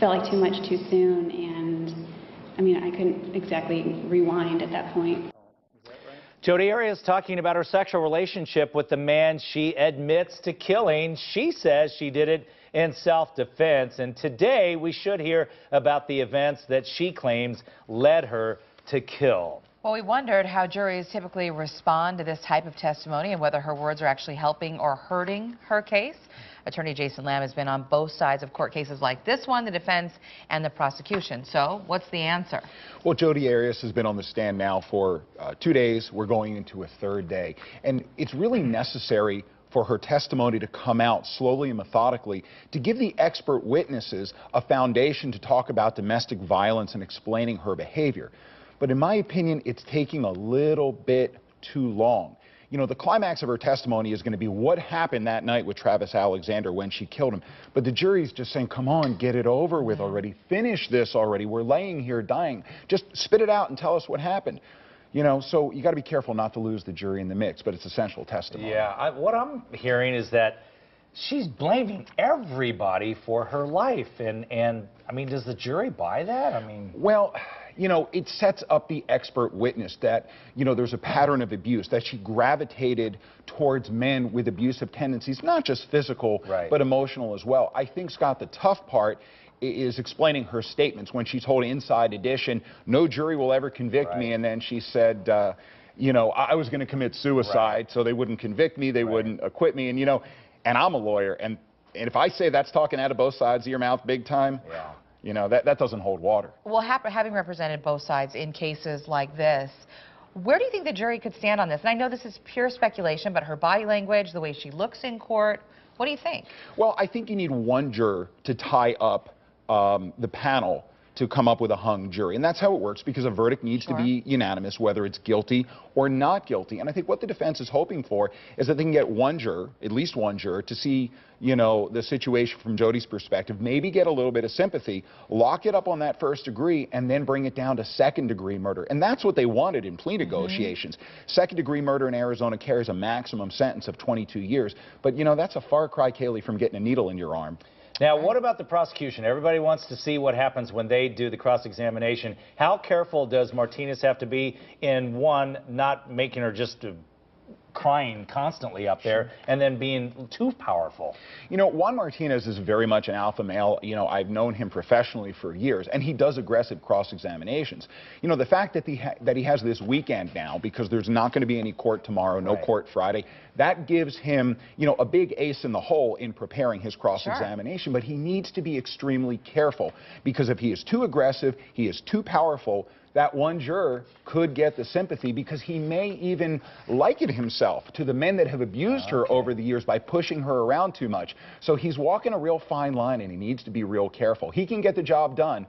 felt like too much too soon, and I mean, I couldn't exactly rewind at that point. Jodi Arias talking about her sexual relationship with the man she admits to killing. She says she did it in self-defense, and today we should hear about the events that she claims led her to kill. Well, we wondered how juries typically respond to this type of testimony and whether her words are actually helping or hurting her case. Attorney Jason Lamm has been on both sides of court cases like this one, the defense and the prosecution. So what's the answer? Well, Jodi Arias has been on the stand now for 2 days. We're going into a third day. And it's really necessary for her testimony to come out slowly and methodically to give the expert witnesses a foundation to talk about domestic violence and explaining her behavior. But in my opinion, it's taking a little bit too long. You know, the climax of her testimony is going to be what happened that night with Travis Alexander when she killed him. But the jury's just saying, come on, get it over with already. Finish this already. We're laying here dying. Just spit it out and tell us what happened. You know, so you got to be careful not to lose the jury in the mix, but it's essential testimony. Yeah, what I'm hearing is that she's blaming everybody for her life. And I mean, does the jury buy that? I mean... Well, you know, it sets up the expert witness that, you know, there's a pattern of abuse, that she gravitated towards men with abusive tendencies, not just physical, but emotional as well. I think, Scott, the tough part is explaining her statements when she told Inside Edition, no jury will ever convict me, and then she said, you know, I was going to commit suicide, so they wouldn't convict me, they wouldn't acquit me, and, you know, and I'm a lawyer, and if I say that's talking out of both sides of your mouth big time, you know, that doesn't hold water. Well, having represented both sides in cases like this, where do you think the jury could stand on this? And I know this is pure speculation, but her body language, the way she looks in court, what do you think? Well, I think you need one juror to tie up the panel to come up with a hung jury. And that's how it works, because a verdict needs to be unanimous, whether it's guilty or not guilty. And I think what the defense is hoping for is that they can get one juror, at least one juror, to see, you know, the situation from Jodi's perspective, maybe get a little bit of sympathy, lock it up on that first degree, and then bring it down to second-degree murder. And that's what they wanted in plea negotiations. Second-degree murder in Arizona carries a maximum sentence of 22 years. But, you know, that's a far cry, Kaylee, from getting a needle in your arm. Now, what about the prosecution? Everybody wants to see what happens when they do the cross-examination. How careful does Martinez have to be in, one, not making her just crying constantly up there, and then being too powerful? You know, Juan Martinez is very much an alpha male. You know, I've known him professionally for years, and he does aggressive cross-examinations. You know, the fact that he has this weekend now, because there's not going to be any court tomorrow, no court Friday, that gives him, you know, a big ace in the hole in preparing his cross-examination. But he needs to be extremely careful, because if he is too aggressive, he is too powerful, that one juror could get the sympathy, because he may even liken himself to the men that have abused her over the years by pushing her around too much. So he's walking a real fine line, and he needs to be real careful. He can get the job done,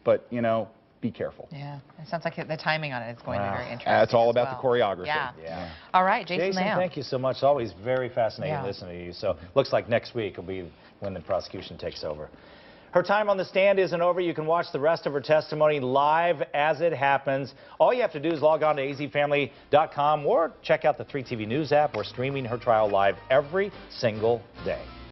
but, you know, be careful. Yeah, it sounds like the timing on it is going to be very interesting. It's all about the choreography. Yeah. All right, Jason Lamm. Thank you so much. It's always very fascinating listening to you. So looks like next week will be when the prosecution takes over. Her time on the stand isn't over. You can watch the rest of her testimony live as it happens. All you have to do is log on to azfamily.com or check out the 3TV News app. We're streaming her trial live every single day.